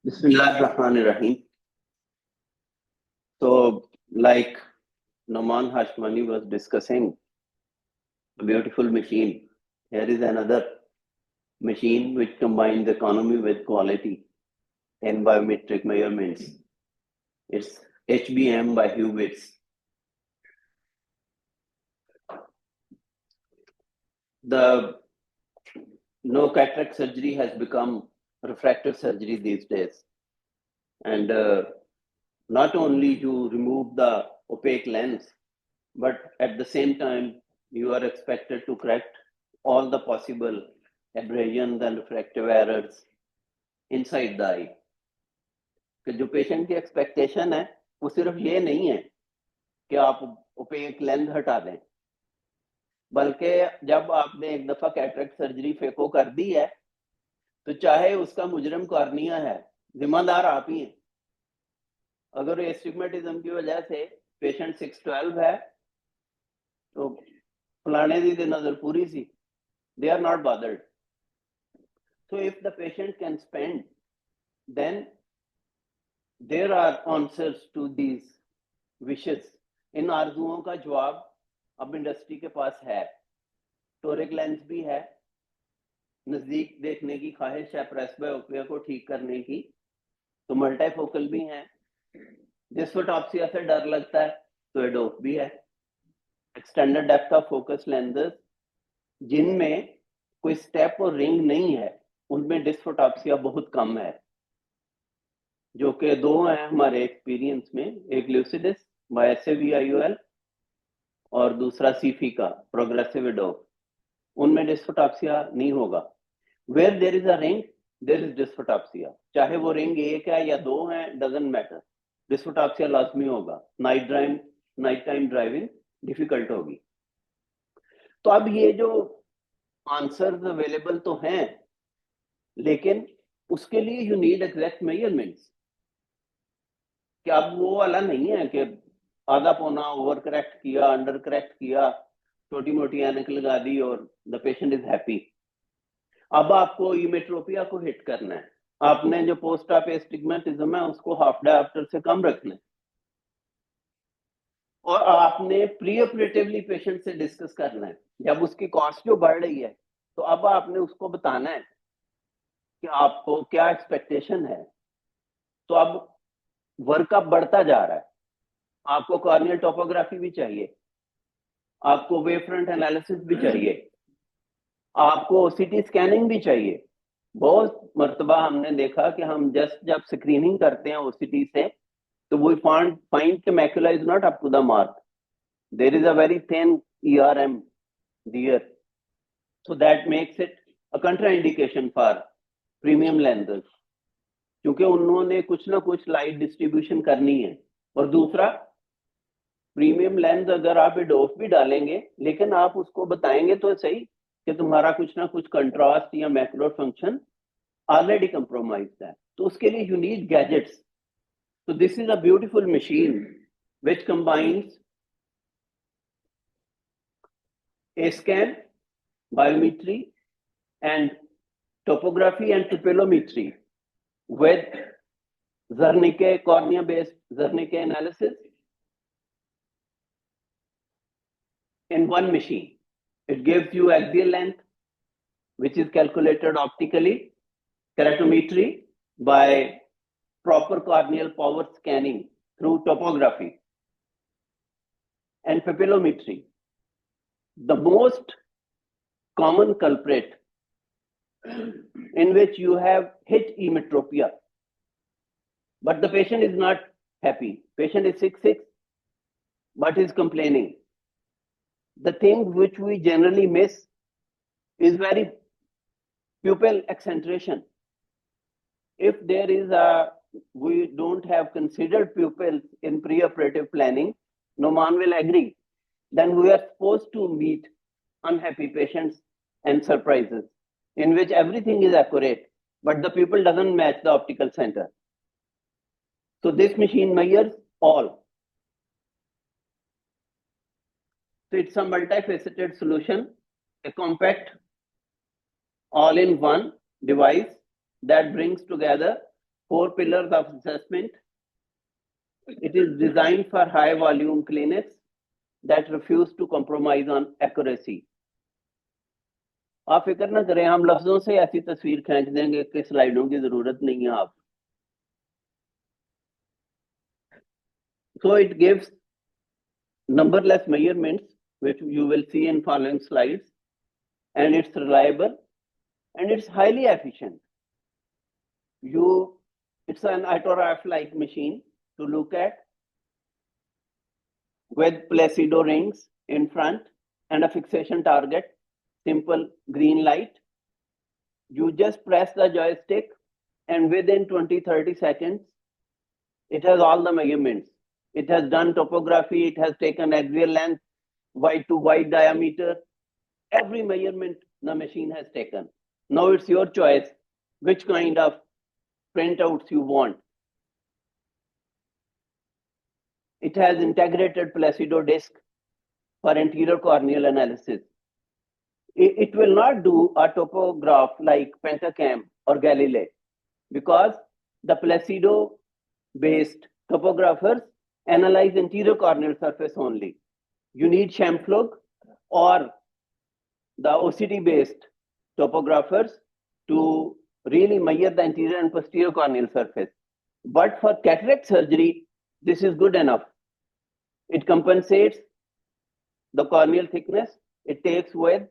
Bismillahirrahmanirrahim. So, like Noman Hashmani was discussing, a beautiful machine. Here is another machine which combines economy with quality in biometric measurements. It's HBM by Huvitz. The no cataract surgery has become refractive surgery these days. And not only you remove the opaque lens, but at the same time, you are expected to correct all the possible aberrations and refractive errors inside the eye. कि जो patient की expectation है वो सिर्फ ये नहीं है कि आप ओपेक लेंस हटा दें, बल्कि जब आपने एक दफा कैटरेक्ट सर्जरी फेको कर दी है तो चाहे उसका मुजरम कॉर्निया है, जिम्मेदार आप ही हैं। अगर एस्टिग्मेटिज्म की वजह से पेशेंट 612 है तो फलाने दी नजर पूरी सी, they are not bothered. So if the patient can spend, then there are answers to these wishes. इन आरजुओं का जवाब अब इंडस्ट्री के पास है। टोरिक लेंस भी है, नजदीक देखने की ख्वाहिश है प्रेसबायोपिया को ठीक करने की, तो मल्टीफोकल भी हैं। डिस्फोटॉप्सिया से डर लगता है तो एडोप भी है। Extended depth of focus lenses जिनमें कोई स्टेप और रिंग नहीं है उनमें डिस्फोटॉप्सिया बहुत कम है, जो कि दो हैं हमारे एक्सपीरियंस में, एक ल्यूसिडिस बाय एसएवी आईओएल और दूसरा सीफी का प्रोग्रेसिव एडोप। उनमें डिस्फोटॉप्सिया नहीं होगा। Where there is a ring there is dysphotopsia, चाहे वो रिंग एक है या दो है, डजंट मैटर, डिस्फोटॉप्सिया लाजमी होगा। नाइट टाइम ड्राइविंग डिफिकल्ट होगी। तो अब ये जो आंसर्स अवेलेबल तो हैं, लेकिन उसके लिए यू नीड एग्जैक्ट मेजरमेंट्स। कि अब वो वाला नहीं है कि आधा पौना ओवर करेक्ट किया, अंडर करेक्ट किया, छोटी मोटी एनक लगा दी और द पेशेंट इज हैप्पी। अब आपको इमेट्रोपिया को हिट करना है। आपने जो पोस्ट ऑप एस्टिग्मेटिज्म है उसको हाफ डायप्टर से कम रखना है, और आपने प्री ऑपरेटिवली पेशेंट से डिस्कस करना है। जब उसकी कॉस्ट जो बढ़ रही है तो अब आपने उसको बताना है कि आपको क्या एक्सपेक्टेशन है। तो अब वर्कअप बढ़ता जा रहा है। आपको कॉर्नियल टोपोग्राफी भी चाहिए, आपको वेव फ्रंट एनालिसिस भी चाहिए, आपको ओसीटी स्कैनिंग भी चाहिए। बहुत मर्तबा हमने देखा कि हम जब स्क्रीनिंग करते हैं ओसीटी से तो we find the macula is not up to the mark. There is a very thin ERM there. So that makes it a contraindication for premium lenses. क्योंकि उन्होंने कुछ ना कुछ लाइट डिस्ट्रीब्यूशन करनी है। और दूसरा, प्रीमियम लेंस अगर आप एडोफ भी डालेंगे लेकिन आप उसको बताएंगे तो सही कि तुम्हारा कुछ ना कुछ कंट्रास्ट या मैक्रो फंक्शन ऑलरेडी कंप्रोमाइज्ड है, तो उसके लिए you need gadgets. So this is a beautiful machine which combines a scan, biometry, and topography and pupillometry with Zernike cornea-based Zernike analysis in one machine. It gives you axial length, which is calculated optically, keratometry by proper corneal power scanning through topography, and pupillometry. The most common culprit in which you have hit emetropia, but the patient is not happy. Patient is 6'6", but is complaining. The thing which we generally miss is very pupil accentration. If there is we don't have considered pupils in preoperative planning, Noman will agree, then we are supposed to meet unhappy patients and surprises in which everything is accurate, but the pupil doesn't match the optical center. So this machine measures all. So it's a multifaceted solution, a compact all-in-one device that brings together 4 pillars of assessment. It is designed for high volume clinics that refuse to compromise on accuracy. आप फिक्र ना करें, हम लफ्जों से ऐसी तस्वीर खींच देंगे कि स्लाइडों की जरूरत नहीं है आप. So it gives numberless measurements, which you will see in following slides, and it's reliable and it's highly efficient. It's an autograph-like machine to look at with Placido rings in front and a fixation target, simple green light. You just press the joystick and within 20-30 seconds, it has all the measurements. It has done topography, it has taken axial length, wide to wide diameter, every measurement the machine has taken. Now it's your choice which kind of printouts you want. It has integrated Placido disc for anterior corneal analysis. It will not do a topograph like Pentacam or Galilei because the Placido-based topographers analyze anterior corneal surface only. You need Scheimpflug or the OCT-based topographers to really measure the anterior and posterior corneal surface. But for cataract surgery, this is good enough. It compensates the corneal thickness. It takes with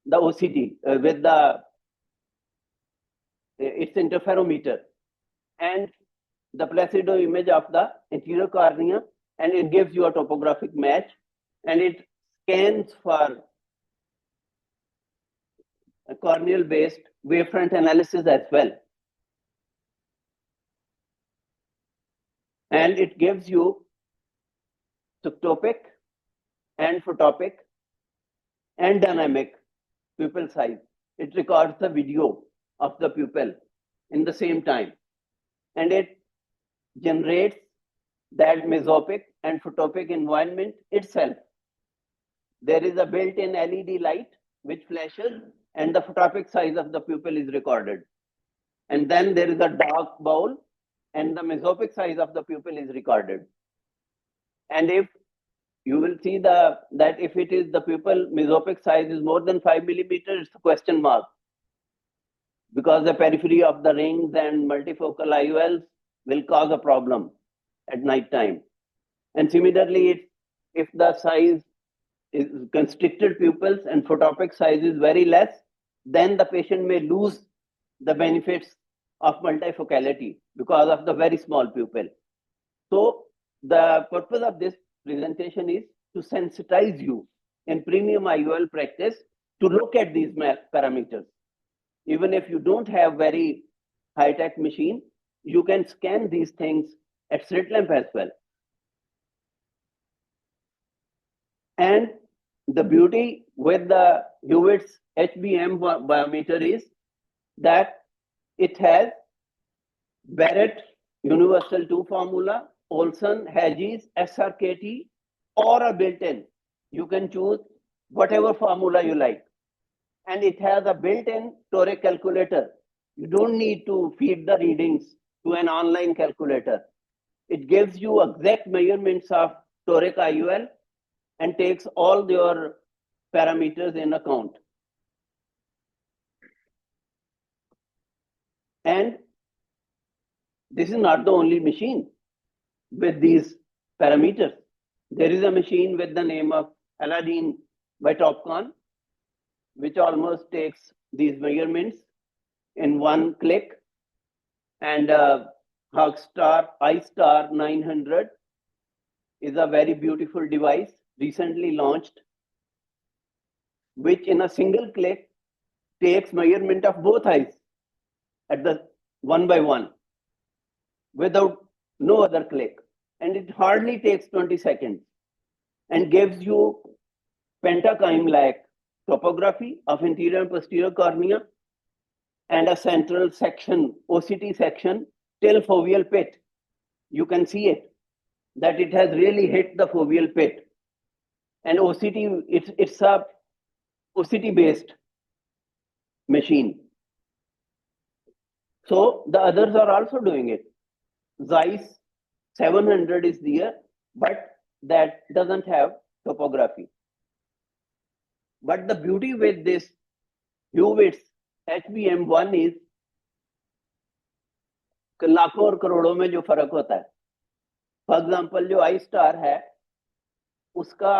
the OCT, with its interferometer and the Placido image of the anterior cornea, and it gives you a topographic match, and it scans for a corneal-based wavefront analysis as well. And it gives you subtopic and photopic and dynamic pupil size. It records the video of the pupil in the same time. And it generates that mesopic and photopic environment itself. There is a built-in LED light which flashes and the photopic size of the pupil is recorded. And then there is a dark bowl and the mesopic size of the pupil is recorded. And if you will see that if it is the pupil mesopic size is more than 5 millimeters, it's a question mark. Because the periphery of the rings and multifocal IOLs will cause a problem at night time. And similarly, if the size is constricted pupils and photopic size is very less, then the patient may lose the benefits of multifocality because of the very small pupil. So the purpose of this presentation is to sensitize you in premium IOL practice to look at these parameters. Even if you don't have very high-tech machine, you can scan these things at slit lamp as well. And the beauty with the Huvitz HBM-1 biometer is that it has Barrett Universal 2 formula, Olsen, Hedges, SRKT, or a built-in. You can choose whatever formula you like. And it has a built-in toric calculator. You don't need to feed the readings to an online calculator. It gives you exact measurements of toric IOL and takes all your parameters in account. And this is not the only machine with these parameters. There is a machine with the name of Aladdin by Topcon, which almost takes these measurements in one click. And Hogstar iStar 900 is a very beautiful device, recently launched, which in a single click takes measurement of both eyes at the one by one without no other click. And it hardly takes 20 seconds and gives you Pentacam-like topography of anterior and posterior cornea and a central section, OCT section, till foveal pit. You can see it, that it has really hit the foveal pit. And OCT, it's a OCT-based machine. So the others are also doing it. Zeiss 700 is there, but that doesn't have topography. But the beauty with this Huvitz HBM-1 is लाखों और करोड़ों में जो फर्क होता है. For example जो आई star है उसका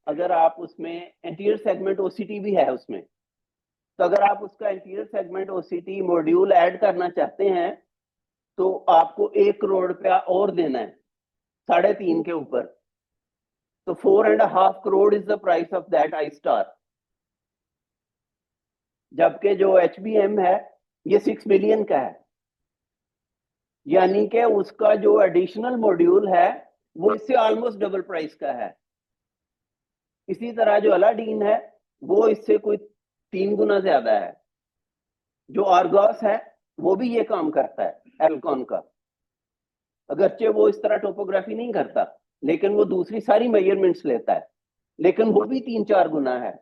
अगर आप उसमें एंटीरियर सेगमेंट ओसीटी भी है उसमें, तो अगर आप उसका anterior segment OCT module add करना चाहते हैं तो आपको 1 करोड़ रुपया और देना है 3.5 के ऊपर. तो 4.5 crore is the price of that I star. जबकि जो HBM है ये 6 मिलियन का है, यानी कि उसका जो एडिशनल मॉड्यूल है वो इससे ऑलमोस्ट डबल प्राइस का है. इसी तरह जो अलादीन है वो इससे कोई 3 गुना ज्यादा है. जो आर्गोस है वो भी ये काम करता है एल्कॉन का, अगरचे वो इस तरह टोपोग्राफी नहीं करता लेकिन वो दूसरी सारी मेजरमेंट्स लेता है, लेकिन वो भी 3-4 गुना है.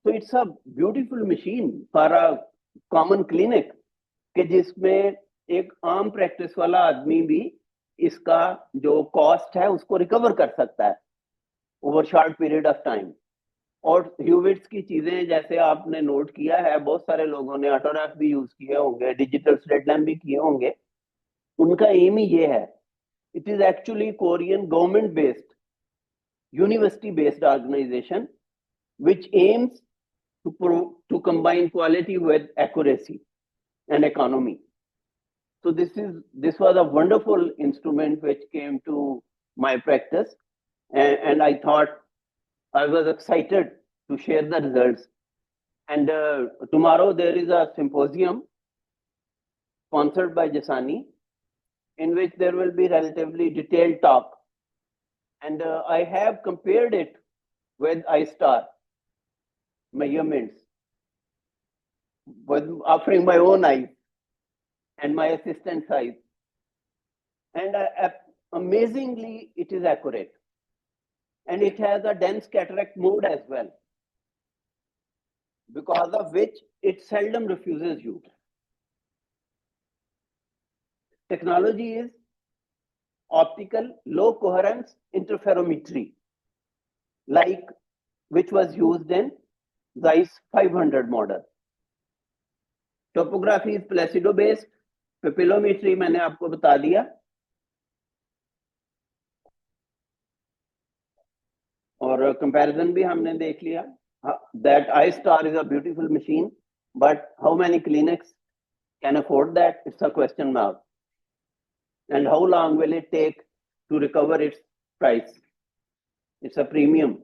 तो it's a beautiful machine for a common clinic कि जिसमें एक आम प्रैक्टिस वाला आदमी भी इसका जो कॉस्ट है उसको रिकवर कर सकता है over short period of time. और ह्यूविट्स की चीजें जैसे आपने नोट किया है, बहुत सारे लोगों ने ऑटोग्राफ भी यूज किए होंगे, डिजिटल स्लेट लैम्प भी किए होंगे. उनका एम ही ये है. It is actually Korean government based, university based organization which aims to combine quality with accuracy and economy. So this was a wonderful instrument which came to my practice, and I thought I was excited to share the results. And tomorrow there is a symposium sponsored by Jasani in which there will be relatively detailed talk, and I have compared it with iStar measurements with offering my own eyes and my assistant's eyes, and amazingly it is accurate, and it has a dense cataract mode as well, because of which it seldom refuses you. Technology is optical low coherence interferometry, like which was used in Zeiss 500 model. Topography is placido based. Pupillometry मैंने आपको बता दिया, और comparison भी हमने देख लिया. That iStar is a beautiful machine, but how many clinics can afford that? It's a question mark. And how long will it take to recover its price? It's a premium.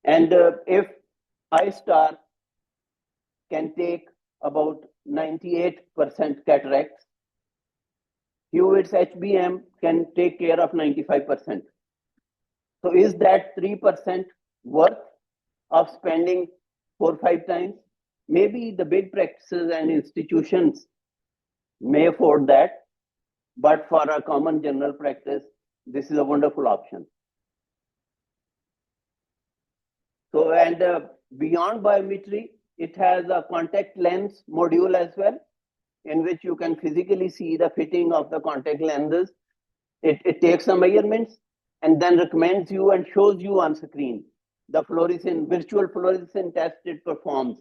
And if iStar can take about 98% cataracts, Huvitz HBM can take care of 95%. So is that 3% worth of spending 4 or 5 times? Maybe the big practices and institutions may afford that, but for a common general practice, this is a wonderful option. So, and beyond biometry, it has a contact lens module as well, in which you can physically see the fitting of the contact lenses. It takes the measurements and then recommends you and shows you on screen the fluorescent, virtual fluorescent test it performs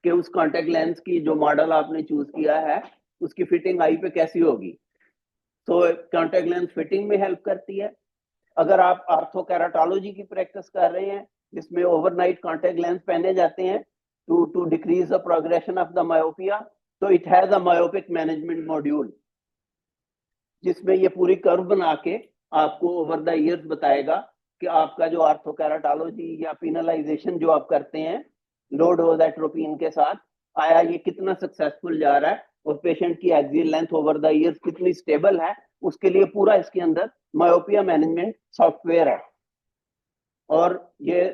कि उस contact lens की जो model आपने choose किया है उसकी fitting eye पे कैसी होगी. तो contact lens fitting में help करती है. अगर आप ऑर्थोकेराटोलॉजी की प्रैक्टिस कर रहे हैं जिसमें ओवरनाइट कॉन्टैक्ट लेंस पहने जाते हैं to decrease the progression of the myopia, तो it has a myopic management module जिसमें ये पूरी कर्व बना के आपको ओवर द ईयर्स बताएगा कि आपका जो ऑर्थोकेराटोलॉजी या पिनलाइजेशन जो आप करते हैं लो डोज एट्रोपिन के साथ, आया ये कितना सक्सेसफुल जा रहा है और पेशेंट की axial length over the years कितनी स्टेबल है. उसके लिए पूरा इसके अंदर मायोपिया मैनेजमेंट सॉफ्टवेयर है, और ये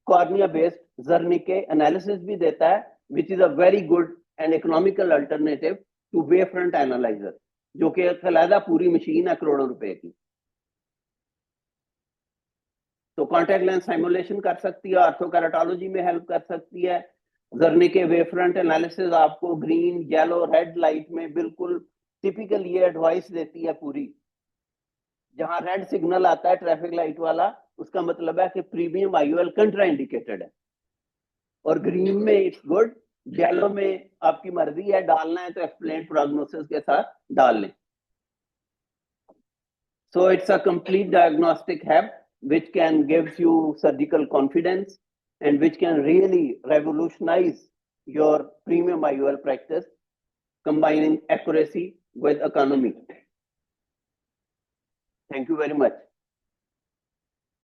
कॉर्निया बेस्ड जर्निके एनालिसिस भी देता है, which is a very good and economical alternative two way front analyser, जो कि अलहदा पूरी मशीन है करोड़ों रुपए की. तो कॉन्टैक्ट लेंस सिमुलेशन कर सकती है, ऑर्थोकेराटोलॉजी में हेल्प कर सकती है, जर्नी के वेवफ्रंट एनालिसिस आपको ग्रीन, येलो, रेड लाइट में बिल्कुल टिपिकल ये एडवाइस देती है पूरी। जहां रेड सिग्नल आता है ट्रैफिक लाइट वाला, उसका मतलब है कि प्रीमियम आईओएल कंट्राइंडिकेटेड है, और ग्रीन में इट्स गुड, येलो में आपकी मर्जी है, डालना है तो एक्सप्लेन प्रोग्नोसिस के साथ डाल लें। So it's a complete diagnostic hub which can give you surgical confidence and which can really revolutionize your premium IOL practice, combining accuracy with economy. Thank you very much.